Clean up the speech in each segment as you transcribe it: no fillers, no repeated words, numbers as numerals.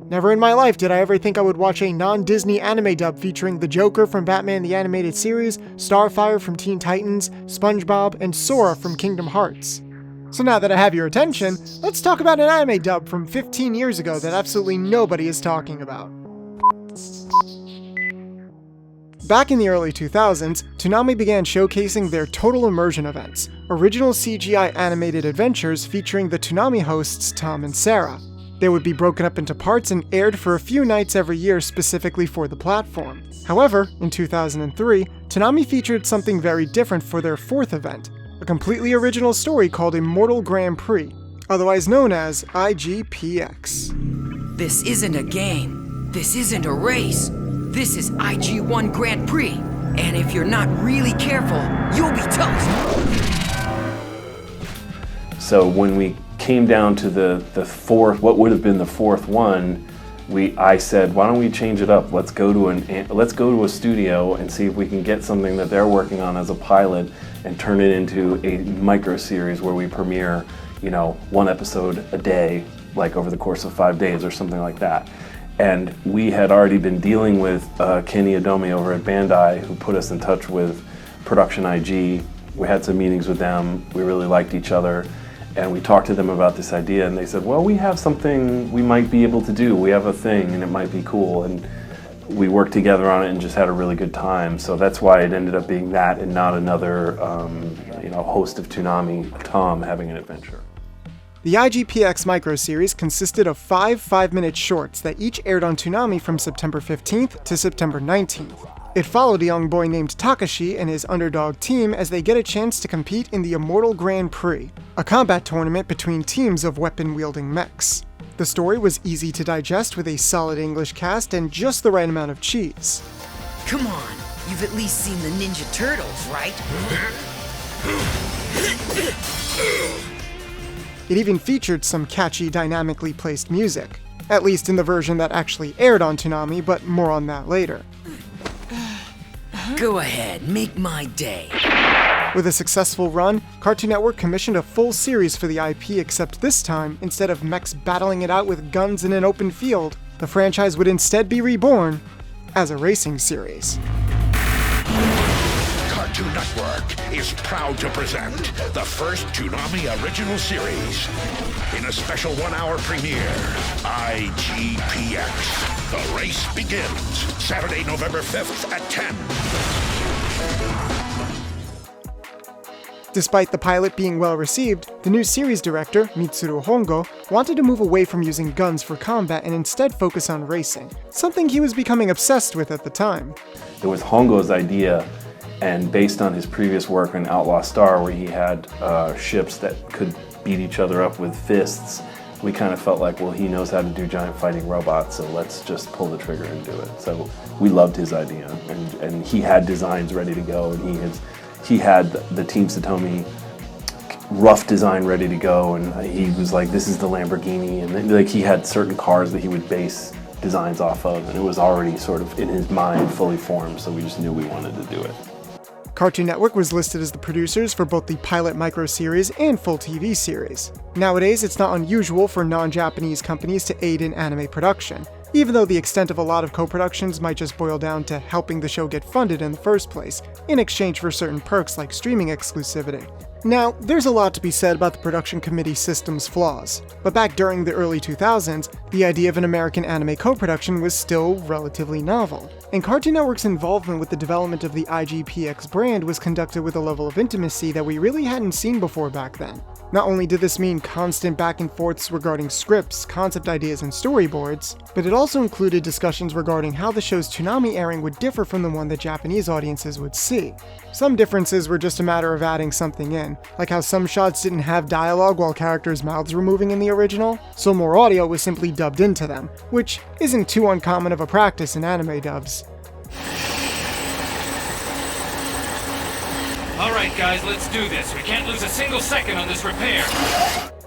Never in my life did I ever think I would watch a non-Disney anime dub featuring the Joker from Batman the Animated Series, Starfire from Teen Titans, SpongeBob, and Sora from Kingdom Hearts. So now that I have your attention, let's talk about an anime dub from 15 years ago that absolutely nobody is talking about. Back in the early 2000s, Toonami began showcasing their Total Immersion events, original CGI animated adventures featuring the Toonami hosts Tom and Sarah. They would be broken up into parts and aired for a few nights every year specifically for the platform. However, in 2003, Toonami featured something very different for their fourth event, a completely original story called Immortal Grand Prix, otherwise known as IGPX. This isn't a game. This isn't a race. This is IG1 Grand Prix, and if you're not really careful, you'll be toast. So when we came down to the fourth, what would have been the fourth one, I said, why don't we change it up? Let's go to a studio and see if we can get something that they're working on as a pilot and turn it into a micro series where we premiere, one episode a day, like over the course of 5 days or something like that. And we had already been dealing with Kenny Adomi over at Bandai, who put us in touch with Production IG. We had some meetings with them, we really liked each other, and we talked to them about this idea, and they said, well, we have something we might be able to do. We have a thing, and it might be cool. And we worked together on it and just had a really good time. So that's why it ended up being that and not another host of Toonami, Tom, having an adventure. The IGPX micro-series consisted of 5 5-minute shorts that each aired on Toonami from September 15th to September 19th. It followed a young boy named Takashi and his underdog team as they get a chance to compete in the Immortal Grand Prix, a combat tournament between teams of weapon-wielding mechs. The story was easy to digest with a solid English cast and just the right amount of cheese. Come on, you've at least seen the Ninja Turtles, right? It even featured some catchy, dynamically placed music, at least in the version that actually aired on Toonami, but more on that later. Go ahead, make my day. With a successful run, Cartoon Network commissioned a full series for the IP, except this time, instead of mechs battling it out with guns in an open field, the franchise would instead be reborn as a racing series. Cartoon Network is proud to present the first Toonami original series in a special 1-hour premiere, IGPX. The race begins Saturday, November 5th at 10. Despite the pilot being well received, the new series director, Mitsuru Hongo, wanted to move away from using guns for combat and instead focus on racing, something he was becoming obsessed with at the time. It was Hongo's idea, and based on his previous work in Outlaw Star, where he had ships that could beat each other up with fists, we kind of felt like, well, he knows how to do giant fighting robots, so let's just pull the trigger and do it. So we loved his idea, and he had designs ready to go, and he had the Team Satomi rough design ready to go, and he was like, this is the Lamborghini, and then, like, he had certain cars that he would base designs off of, and it was already sort of in his mind fully formed, so we just knew we wanted to do it. Cartoon Network was listed as the producers for both the pilot micro-series and full TV series. Nowadays, it's not unusual for non-Japanese companies to aid in anime production, even though the extent of a lot of co-productions might just boil down to helping the show get funded in the first place, in exchange for certain perks like streaming exclusivity. Now, there's a lot to be said about the production committee system's flaws, but back during the early 2000s, the idea of an American anime co-production was still relatively novel, and Cartoon Network's involvement with the development of the IGPX brand was conducted with a level of intimacy that we really hadn't seen before back then. Not only did this mean constant back and forths regarding scripts, concept ideas, and storyboards, but it also included discussions regarding how the show's Toonami airing would differ from the one that Japanese audiences would see. Some differences were just a matter of adding something in, like how some shots didn't have dialogue while characters' mouths were moving in the original, so more audio was simply dubbed into them, which isn't too uncommon of a practice in anime dubs. Alright guys, let's do this. We can't lose a single second on this repair.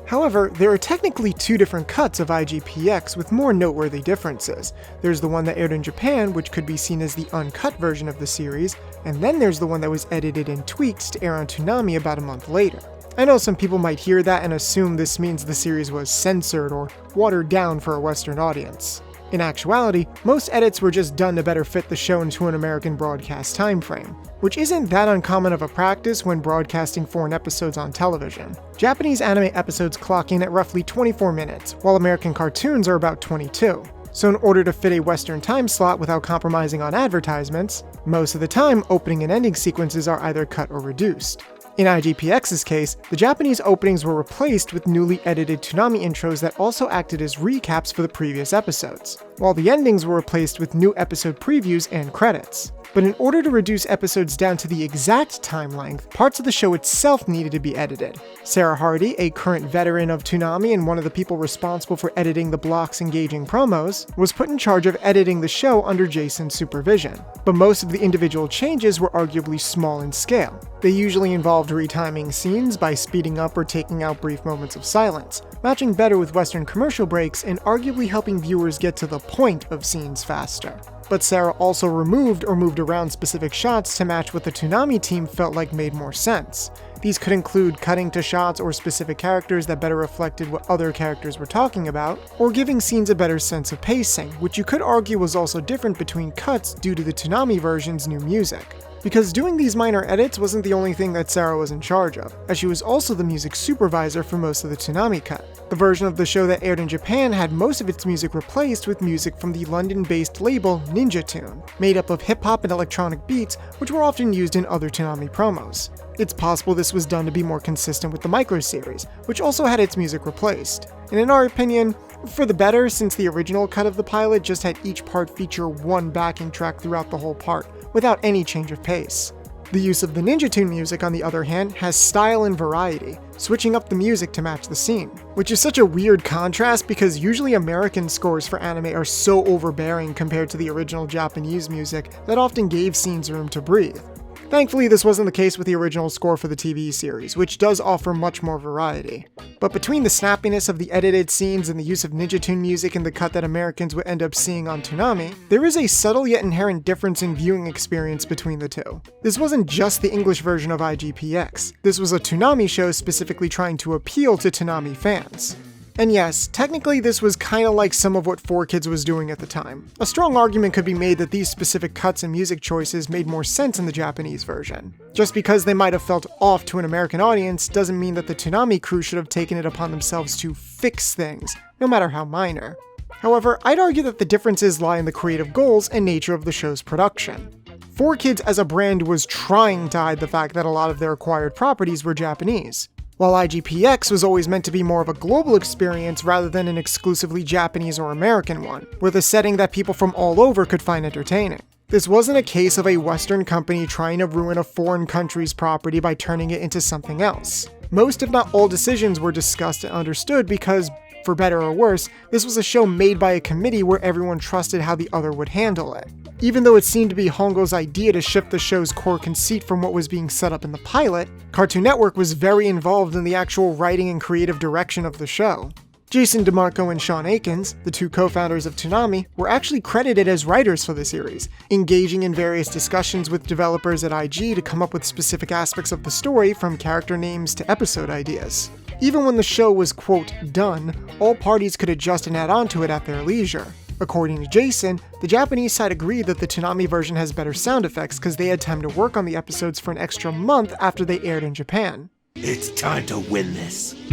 However, there are technically two different cuts of IGPX with more noteworthy differences. There's the one that aired in Japan, which could be seen as the uncut version of the series, and then there's the one that was edited and tweaked to air on Toonami about a month later. I know some people might hear that and assume this means the series was censored or watered down for a Western audience. In actuality, most edits were just done to better fit the show into an American broadcast time frame, which isn't that uncommon of a practice when broadcasting foreign episodes on television. Japanese anime episodes clock in at roughly 24 minutes, while American cartoons are about 22. So in order to fit a Western time slot without compromising on advertisements, most of the time opening and ending sequences are either cut or reduced. In IGPX's case, the Japanese openings were replaced with newly edited Toonami intros that also acted as recaps for the previous episodes, while the endings were replaced with new episode previews and credits. But in order to reduce episodes down to the exact time length, parts of the show itself needed to be edited. Sarah Hardy, a current veteran of Toonami and one of the people responsible for editing the blocks engaging promos, was put in charge of editing the show under Jason's supervision. But most of the individual changes were arguably small in scale. They usually involved retiming scenes by speeding up or taking out brief moments of silence, matching better with Western commercial breaks and arguably helping viewers get to the point of scenes faster. But Sarah also removed or moved around specific shots to match what the Toonami team felt like made more sense. These could include cutting to shots or specific characters that better reflected what other characters were talking about, or giving scenes a better sense of pacing, which you could argue was also different between cuts due to the Toonami version's new music. Because doing these minor edits wasn't the only thing that Sarah was in charge of, as she was also the music supervisor for most of the Toonami cut. The version of the show that aired in Japan had most of its music replaced with music from the London-based label Ninja Tune, made up of hip-hop and electronic beats which were often used in other Toonami promos. It's possible this was done to be more consistent with the micro-series, which also had its music replaced. And in our opinion, for the better, since the original cut of the pilot just had each part feature one backing track throughout the whole part, without any change of pace. The use of the Ninja Tune music, on the other hand, has style and variety, switching up the music to match the scene, which is such a weird contrast because usually American scores for anime are so overbearing compared to the original Japanese music that often gave scenes room to breathe. Thankfully, this wasn't the case with the original score for the TV series, which does offer much more variety. But between the snappiness of the edited scenes and the use of Ninja Tune music in the cut that Americans would end up seeing on Toonami, there is a subtle yet inherent difference in viewing experience between the two. This wasn't just the English version of IGPX. This was a Toonami show specifically trying to appeal to Toonami fans. And yes, technically this was kinda like some of what 4Kids was doing at the time. A strong argument could be made that these specific cuts and music choices made more sense in the Japanese version. Just because they might have felt off to an American audience doesn't mean that the Toonami crew should have taken it upon themselves to fix things, no matter how minor. However, I'd argue that the differences lie in the creative goals and nature of the show's production. 4Kids as a brand was trying to hide the fact that a lot of their acquired properties were Japanese, while IGPX was always meant to be more of a global experience rather than an exclusively Japanese or American one, with a setting that people from all over could find entertaining. This wasn't a case of a Western company trying to ruin a foreign country's property by turning it into something else. Most if not all decisions were discussed and understood because, for better or worse, this was a show made by a committee where everyone trusted how the other would handle it. Even though it seemed to be Hongo's idea to shift the show's core conceit from what was being set up in the pilot, Cartoon Network was very involved in the actual writing and creative direction of the show. Jason DeMarco and Sean Akins, the two co-founders of Toonami, were actually credited as writers for the series, engaging in various discussions with developers at IG to come up with specific aspects of the story, from character names to episode ideas. Even when the show was, quote, done, all parties could adjust and add on to it at their leisure. According to Jason, the Japanese side agreed that the Toonami version has better sound effects because they had time to work on the episodes for an extra month after they aired in Japan. It's time to win this. Open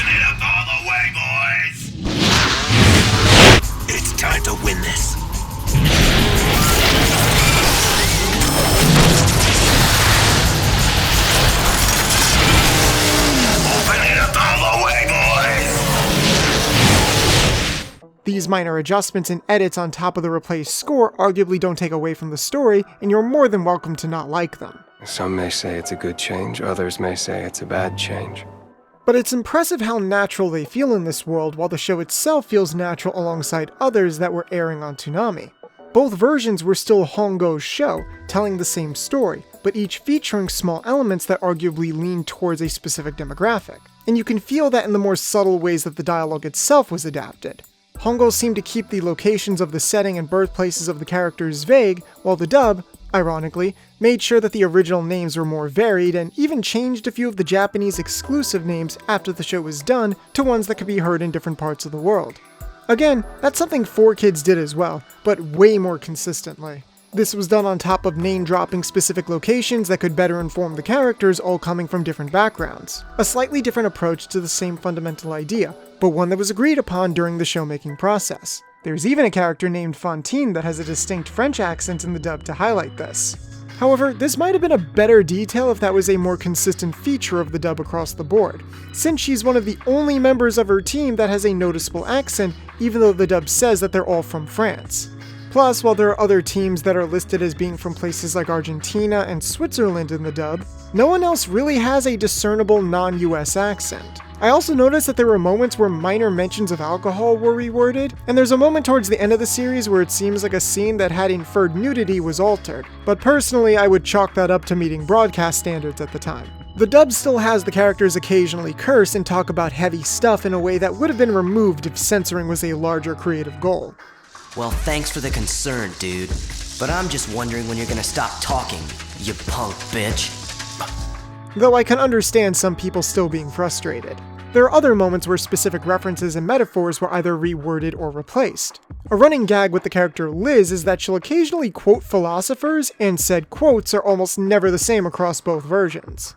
it up all the way, boys! It's time to win this. These minor adjustments and edits on top of the replaced score arguably don't take away from the story, and you're more than welcome to not like them. Some may say it's a good change, others may say it's a bad change. But it's impressive how natural they feel in this world, while the show itself feels natural alongside others that were airing on Toonami. Both versions were still Hongo's show, telling the same story, but each featuring small elements that arguably lean towards a specific demographic. And you can feel that in the more subtle ways that the dialogue itself was adapted. Hongo seemed to keep the locations of the setting and birthplaces of the characters vague, while the dub, ironically, made sure that the original names were more varied and even changed a few of the Japanese exclusive names after the show was done to ones that could be heard in different parts of the world. Again, that's something 4Kids did as well, but way more consistently. This was done on top of name-dropping specific locations that could better inform the characters all coming from different backgrounds. A slightly different approach to the same fundamental idea, but one that was agreed upon during the show-making process. There's even a character named Fantine that has a distinct French accent in the dub to highlight this. However, this might have been a better detail if that was a more consistent feature of the dub across the board, since she's one of the only members of her team that has a noticeable accent, even though the dub says that they're all from France. Plus, while there are other teams that are listed as being from places like Argentina and Switzerland in the dub, no one else really has a discernible non-US accent. I also noticed that there were moments where minor mentions of alcohol were reworded, and there's a moment towards the end of the series where it seems like a scene that had inferred nudity was altered, but personally I would chalk that up to meeting broadcast standards at the time. The dub still has the characters occasionally curse and talk about heavy stuff in a way that would have been removed if censoring was a larger creative goal. Well, thanks for the concern, dude. But I'm just wondering when you're gonna stop talking, you punk bitch. Though I can understand some people still being frustrated. There are other moments where specific references and metaphors were either reworded or replaced. A running gag with the character Liz is that she'll occasionally quote philosophers, and said quotes are almost never the same across both versions.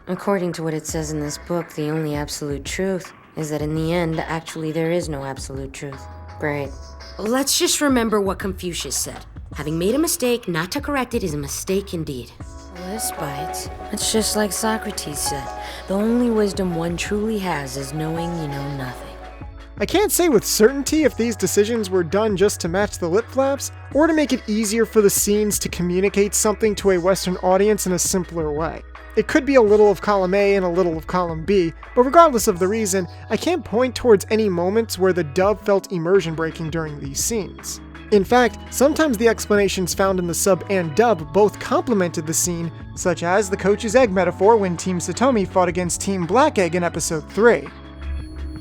According to what it says in this book, the only absolute truth is that in the end, actually there is no absolute truth. Great. Let's just remember what Confucius said. Having made a mistake, not to correct it is a mistake indeed. This bites. It's just like Socrates said. The only wisdom one truly has is knowing you know nothing. I can't say with certainty if these decisions were done just to match the lip flaps, or to make it easier for the scenes to communicate something to a Western audience in a simpler way. It could be a little of column A and a little of column B, but regardless of the reason, I can't point towards any moments where the dub felt immersion breaking during these scenes. In fact, sometimes the explanations found in the sub and dub both complemented the scene, such as the coach's egg metaphor when Team Satomi fought against Team Black Egg in episode 3.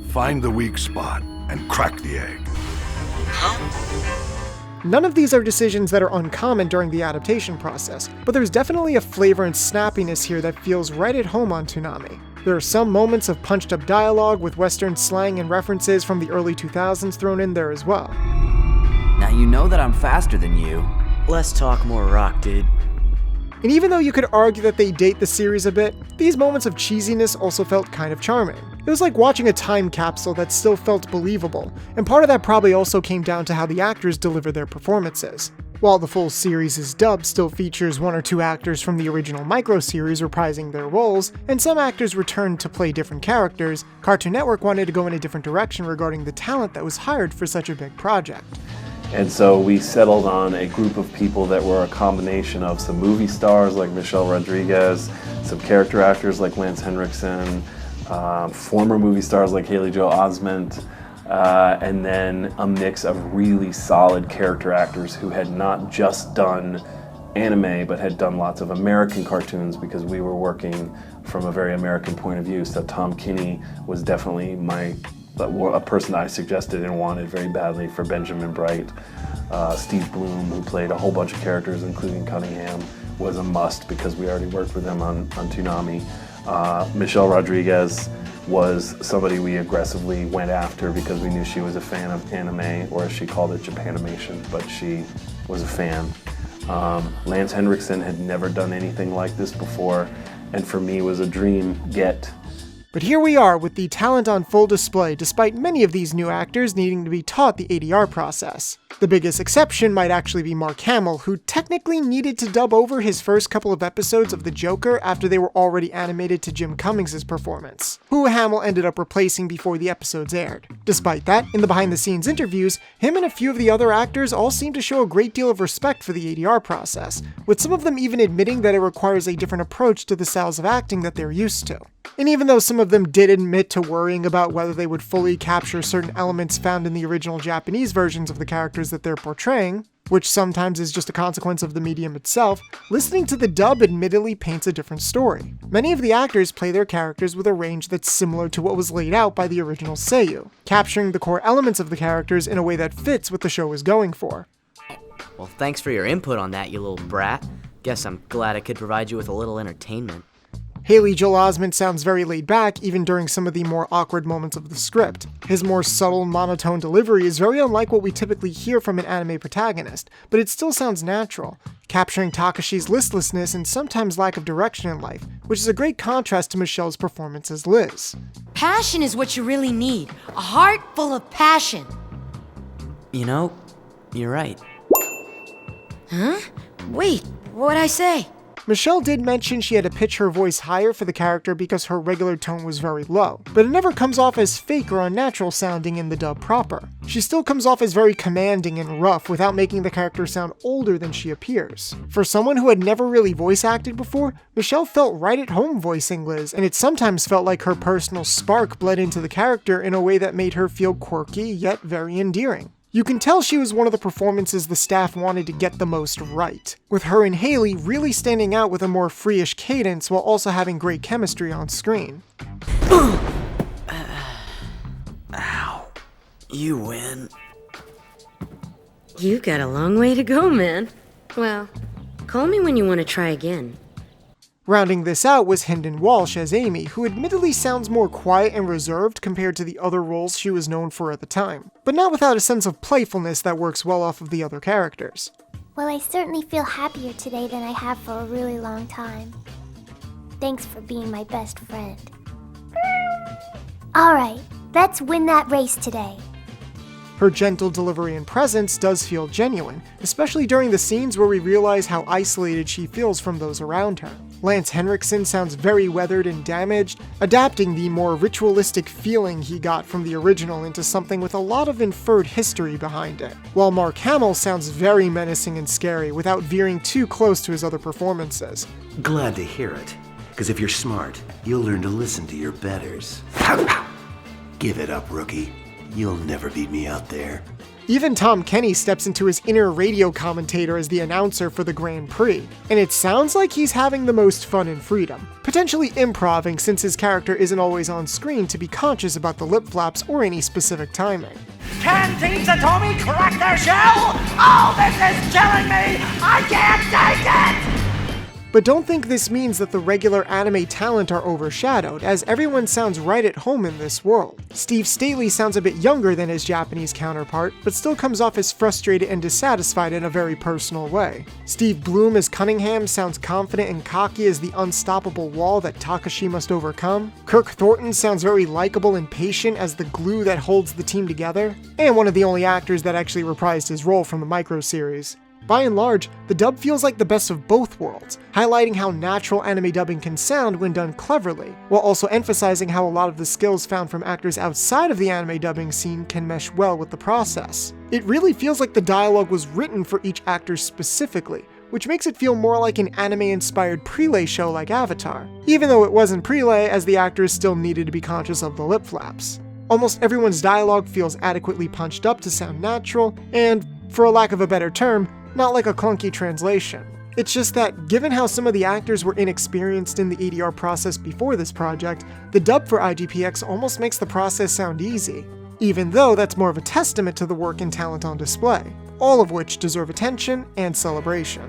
Find the weak spot and crack the egg. None of these are decisions that are uncommon during the adaptation process, but there's definitely a flavor and snappiness here that feels right at home on Toonami. There are some moments of punched-up dialogue with Western slang and references from the early 2000s thrown in there as well. Now you know that I'm faster than you. Less talk, more rock, dude. And even though you could argue that they date the series a bit, these moments of cheesiness also felt kind of charming. It was like watching a time capsule that still felt believable, and part of that probably also came down to how the actors deliver their performances. While the full series' dub still features one or two actors from the original micro-series reprising their roles, and some actors returned to play different characters, Cartoon Network wanted to go in a different direction regarding the talent that was hired for such a big project. And so we settled on a group of people that were a combination of some movie stars like Michelle Rodriguez, some character actors like Lance Henriksen, former movie stars like Haley Joel Osment, and then a mix of really solid character actors who had not just done anime but had done lots of American cartoons, because we were working from a very American point of view. So Tom Kinney was definitely a person I suggested and wanted very badly for Benjamin Bright. Steve Bloom, who played a whole bunch of characters including Cunningham, was a must because we already worked with him on Toonami. Michelle Rodriguez was somebody we aggressively went after because we knew she was a fan of anime, or as she called it, Japanimation, but she was a fan. Lance Henriksen had never done anything like this before, and for me was a dream get. But here we are with the talent on full display, despite many of these new actors needing to be taught the ADR process. The biggest exception might actually be Mark Hamill, who technically needed to dub over his first couple of episodes of The Joker after they were already animated to Jim Cummings' performance, who Hamill ended up replacing before the episodes aired. Despite that, in the behind-the-scenes interviews, him and a few of the other actors all seem to show a great deal of respect for the ADR process, with some of them even admitting that it requires a different approach to the styles of acting that they're used to. And even though some of them did admit to worrying about whether they would fully capture certain elements found in the original Japanese versions of the characters that they're portraying, which sometimes is just a consequence of the medium itself, listening to the dub admittedly paints a different story. Many of the actors play their characters with a range that's similar to what was laid out by the original seiyuu, capturing the core elements of the characters in a way that fits what the show is going for. Well, thanks for your input on that, you little brat. Guess I'm glad I could provide you with a little entertainment. Haley Joel Osment sounds very laid back even during some of the more awkward moments of the script. His more subtle, monotone delivery is very unlike what we typically hear from an anime protagonist, but it still sounds natural, capturing Takashi's listlessness and sometimes lack of direction in life, which is a great contrast to Michelle's performance as Liz. Passion is what you really need. A heart full of passion. You know, you're right. Huh? Wait, what'd I say? Michelle did mention she had to pitch her voice higher for the character because her regular tone was very low, but it never comes off as fake or unnatural sounding in the dub proper. She still comes off as very commanding and rough without making the character sound older than she appears. For someone who had never really voice acted before, Michelle felt right at home voicing Liz, and it sometimes felt like her personal spark bled into the character in a way that made her feel quirky yet very endearing. You can tell she was one of the performances the staff wanted to get the most right, with her and Haley really standing out with a more free-ish cadence while also having great chemistry on screen. Ow. You win. You've got a long way to go, man. Well, call me when you want to try again. Rounding this out was Hynden Walsh as Amy, who admittedly sounds more quiet and reserved compared to the other roles she was known for at the time, but not without a sense of playfulness that works well off of the other characters. Well, I certainly feel happier today than I have for a really long time. Thanks for being my best friend. Alright, let's win that race today. Her gentle delivery and presence does feel genuine, especially during the scenes where we realize how isolated she feels from those around her. Lance Henriksen sounds very weathered and damaged, adapting the more ritualistic feeling he got from the original into something with a lot of inferred history behind it, while Mark Hamill sounds very menacing and scary without veering too close to his other performances. Glad to hear it, because if you're smart, you'll learn to listen to your betters. Give it up, rookie. You'll never beat me out there. Even Tom Kenny steps into his inner radio commentator as the announcer for the Grand Prix, and it sounds like he's having the most fun and freedom, potentially improving since his character isn't always on screen to be conscious about the lip flaps or any specific timing. Can Team Satomi crack their shell? Oh, this is killing me! I can't take it! But don't think this means that the regular anime talent are overshadowed, as everyone sounds right at home in this world. Steve Staley sounds a bit younger than his Japanese counterpart, but still comes off as frustrated and dissatisfied in a very personal way. Steve Bloom as Cunningham sounds confident and cocky as the unstoppable wall that Takashi must overcome. Kirk Thornton sounds very likable and patient as the glue that holds the team together, and one of the only actors that actually reprised his role from the micro series. By and large, the dub feels like the best of both worlds, highlighting how natural anime dubbing can sound when done cleverly, while also emphasizing how a lot of the skills found from actors outside of the anime dubbing scene can mesh well with the process. It really feels like the dialogue was written for each actor specifically, which makes it feel more like an anime-inspired prelay show like Avatar, even though it wasn't prelay as the actors still needed to be conscious of the lip flaps. Almost everyone's dialogue feels adequately punched up to sound natural, and, for a lack of a better term, not like a clunky translation. It's just that, given how some of the actors were inexperienced in the ADR process before this project, the dub for IGPX almost makes the process sound easy, even though that's more of a testament to the work and talent on display, all of which deserve attention and celebration.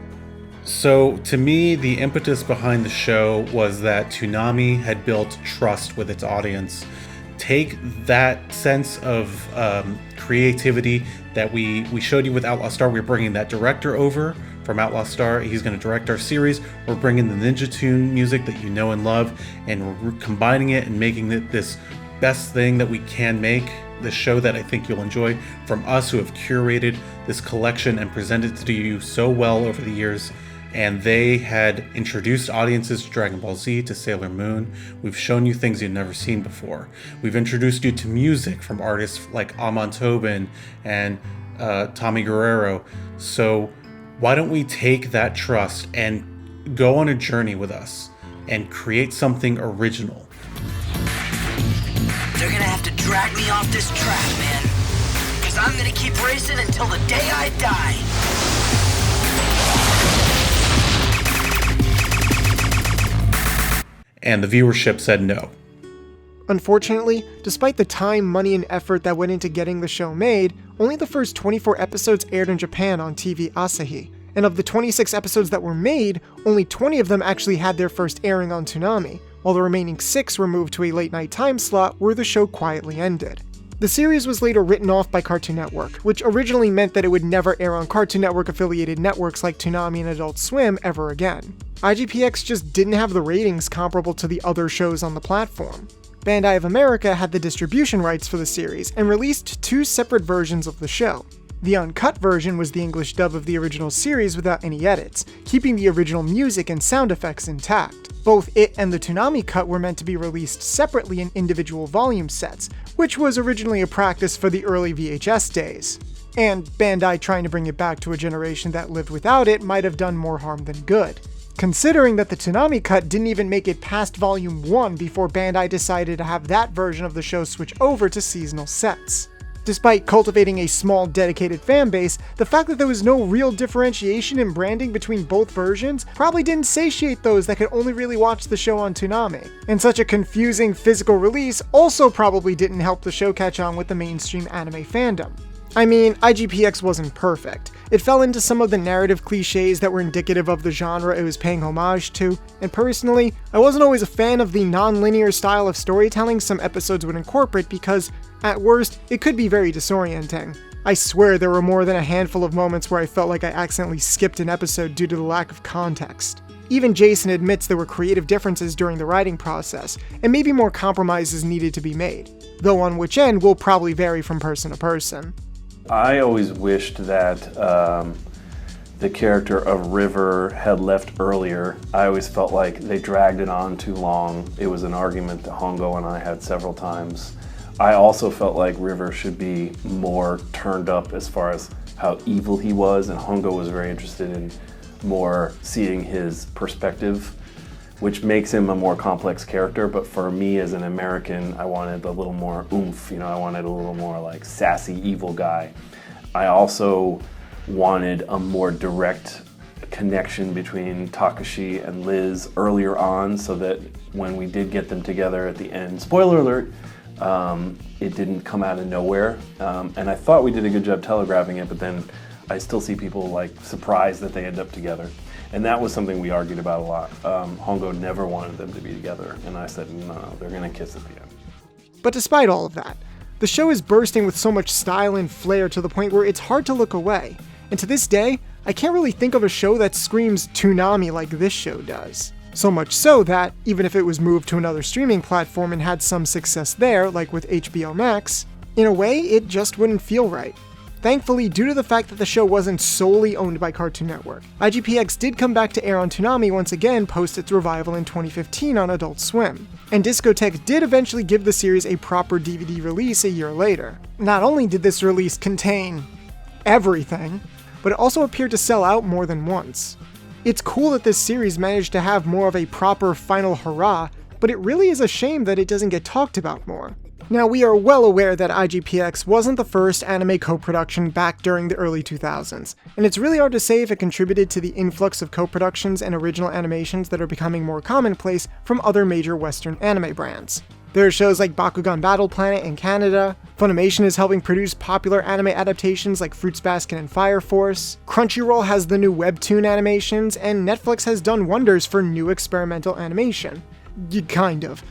So, to me, the impetus behind the show was that Toonami had built trust with its audience. Take that sense of creativity that we showed you with Outlaw Star. We're bringing that director over from Outlaw Star. He's going to direct our series. We're bringing the Ninja Tune music that you know and love, and we're combining it and making it this best thing that we can make, this show that I think you'll enjoy from us who have curated this collection and presented it to you so well over the years. And they had introduced audiences to Dragon Ball Z, to Sailor Moon. We've shown you things you've never seen before. We've introduced you to music from artists like Amon Tobin and Tommy Guerrero. So why don't we take that trust and go on a journey with us and create something original? They're gonna have to drag me off this track, man. Because I'm gonna keep racing until the day I die. And the viewership said no. Unfortunately, despite the time, money, and effort that went into getting the show made, only the first 24 episodes aired in Japan on TV Asahi, and of the 26 episodes that were made, only 20 of them actually had their first airing on Toonami, while the remaining 6 were moved to a late-night time slot where the show quietly ended. The series was later written off by Cartoon Network, which originally meant that it would never air on Cartoon Network-affiliated networks like Toonami and Adult Swim ever again. IGPX just didn't have the ratings comparable to the other shows on the platform. Bandai of America had the distribution rights for the series and released 2 separate versions of the show. The uncut version was the English dub of the original series without any edits, keeping the original music and sound effects intact. Both it and the Toonami cut were meant to be released separately in individual volume sets, which was originally a practice for the early VHS days. And Bandai trying to bring it back to a generation that lived without it might have done more harm than good, considering that the Toonami cut didn't even make it past Volume 1 before Bandai decided to have that version of the show switch over to seasonal sets. Despite cultivating a small, dedicated fanbase, the fact that there was no real differentiation in branding between both versions probably didn't satiate those that could only really watch the show on Toonami. And such a confusing physical release also probably didn't help the show catch on with the mainstream anime fandom. I mean, IGPX wasn't perfect. It fell into some of the narrative cliches that were indicative of the genre it was paying homage to, and personally, I wasn't always a fan of the non-linear style of storytelling some episodes would incorporate because, at worst, it could be very disorienting. I swear there were more than a handful of moments where I felt like I accidentally skipped an episode due to the lack of context. Even Jason admits there were creative differences during the writing process, and maybe more compromises needed to be made, though on which end will probably vary from person to person. I always wished that the character of River had left earlier. I always felt like they dragged it on too long. It was an argument that Hongo and I had several times. I also felt like River should be more turned up as far as how evil he was, and Hongo was very interested in more seeing his perspective, which makes him a more complex character. But for me as an American, I wanted a little more oomph, I wanted a little more like sassy evil guy. I also wanted a more direct connection between Takashi and Liz earlier on, so that when we did get them together at the end, spoiler alert, it didn't come out of nowhere. And I thought we did a good job telegraphing it, but then I still see people like surprised that they end up together. And that was something we argued about a lot. Hongo never wanted them to be together, and I said, no, they're gonna kiss at the end. But despite all of that, the show is bursting with so much style and flair to the point where it's hard to look away. And to this day, I can't really think of a show that screams Toonami like this show does. So much so that, even if it was moved to another streaming platform and had some success there, like with HBO Max, in a way, it just wouldn't feel right. Thankfully, due to the fact that the show wasn't solely owned by Cartoon Network, IGPX did come back to air on Toonami once again post its revival in 2015 on Adult Swim, and Discotek did eventually give the series a proper DVD release a year later. Not only did this release contain everything, but it also appeared to sell out more than once. It's cool that this series managed to have more of a proper final hurrah, but it really is a shame that it doesn't get talked about more. Now, we are well aware that IGPX wasn't the first anime co-production back during the early 2000s, and it's really hard to say if it contributed to the influx of co-productions and original animations that are becoming more commonplace from other major Western anime brands. There are shows like Bakugan Battle Planet in Canada, Funimation is helping produce popular anime adaptations like Fruits Basket and Fire Force, Crunchyroll has the new webtoon animations, and Netflix has done wonders for new experimental animation. Kind of.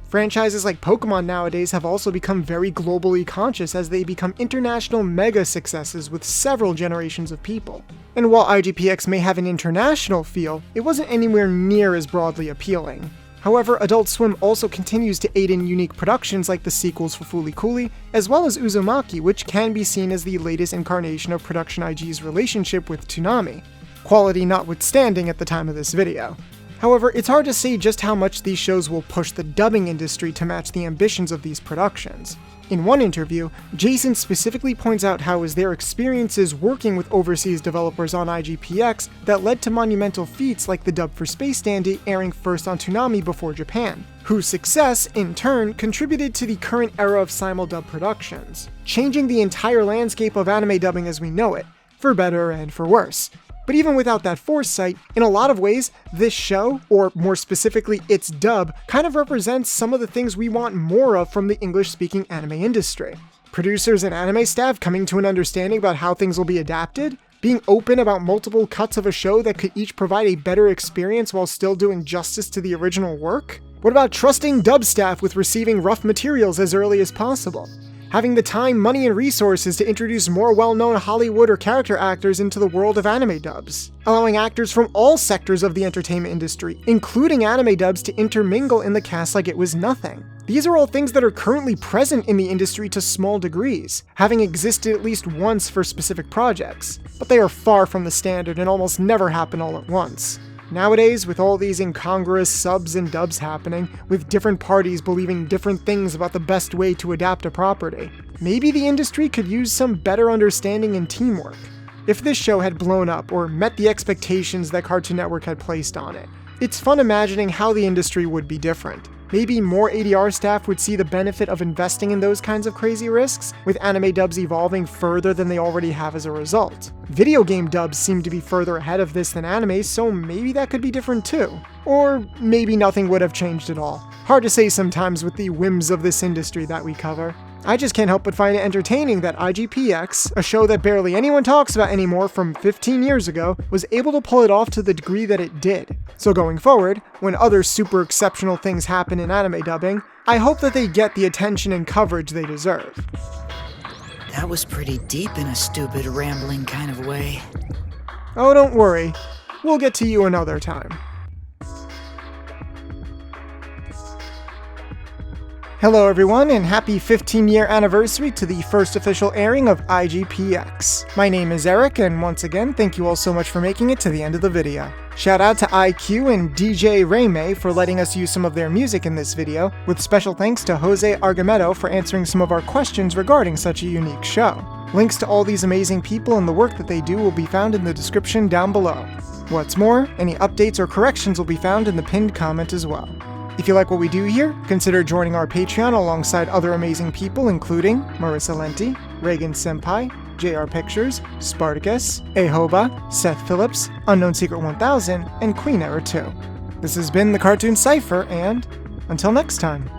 Franchises like Pokemon nowadays have also become very globally conscious as they become international mega successes with several generations of people. And while IGPX may have an international feel, it wasn't anywhere near as broadly appealing. However, Adult Swim also continues to aid in unique productions like the sequels for Fooly Cooly, as well as Uzumaki, which can be seen as the latest incarnation of Production IG's relationship with Toonami, quality notwithstanding at the time of this video. However, it's hard to say just how much these shows will push the dubbing industry to match the ambitions of these productions. In one interview, Jason specifically points out how it was their experiences working with overseas developers on IGPX that led to monumental feats like the dub for Space Dandy airing first on Toonami before Japan, whose success, in turn, contributed to the current era of simuldub productions, changing the entire landscape of anime dubbing as we know it, for better and for worse. But even without that foresight, in a lot of ways, this show, or more specifically its dub, kind of represents some of the things we want more of from the English-speaking anime industry. Producers and anime staff coming to an understanding about how things will be adapted? Being open about multiple cuts of a show that could each provide a better experience while still doing justice to the original work? What about trusting dub staff with receiving rough materials as early as possible? Having the time, money, and resources to introduce more well-known Hollywood or character actors into the world of anime dubs. Allowing actors from all sectors of the entertainment industry, including anime dubs, to intermingle in the cast like it was nothing. These are all things that are currently present in the industry to small degrees, having existed at least once for specific projects, but they are far from the standard and almost never happen all at once. Nowadays, with all these incongruous subs and dubs happening, with different parties believing different things about the best way to adapt a property, maybe the industry could use some better understanding and teamwork. If this show had blown up or met the expectations that Cartoon Network had placed on it, it's fun imagining how the industry would be different. Maybe more ADR staff would see the benefit of investing in those kinds of crazy risks, with anime dubs evolving further than they already have as a result. Video game dubs seem to be further ahead of this than anime, so maybe that could be different too. Or maybe nothing would have changed at all. Hard to say sometimes with the whims of this industry that we cover. I just can't help but find it entertaining that IGPX, a show that barely anyone talks about anymore from 15 years ago, was able to pull it off to the degree that it did. So going forward, when other super exceptional things happen in anime dubbing, I hope that they get the attention and coverage they deserve. That was pretty deep in a stupid, rambling kind of way. Oh, don't worry. We'll get to you another time. Hello everyone, and happy 15-year anniversary to the first official airing of IGPX. My name is Eric, and once again, thank you all so much for making it to the end of the video. Shout out to EyeQ and DJ Raymay for letting us use some of their music in this video, with special thanks to Jose Argumedo for answering some of our questions regarding such a unique show. Links to all these amazing people and the work that they do will be found in the description down below. What's more, any updates or corrections will be found in the pinned comment as well. If you like what we do here, consider joining our Patreon alongside other amazing people including Marissa Lenti, Reagan Senpai, JR Pictures, Spartacus, Ahoba, Seth Phillips, Unknown Secret 1000, and Queen Era 2. This has been the Cartoon Cipher, and until next time.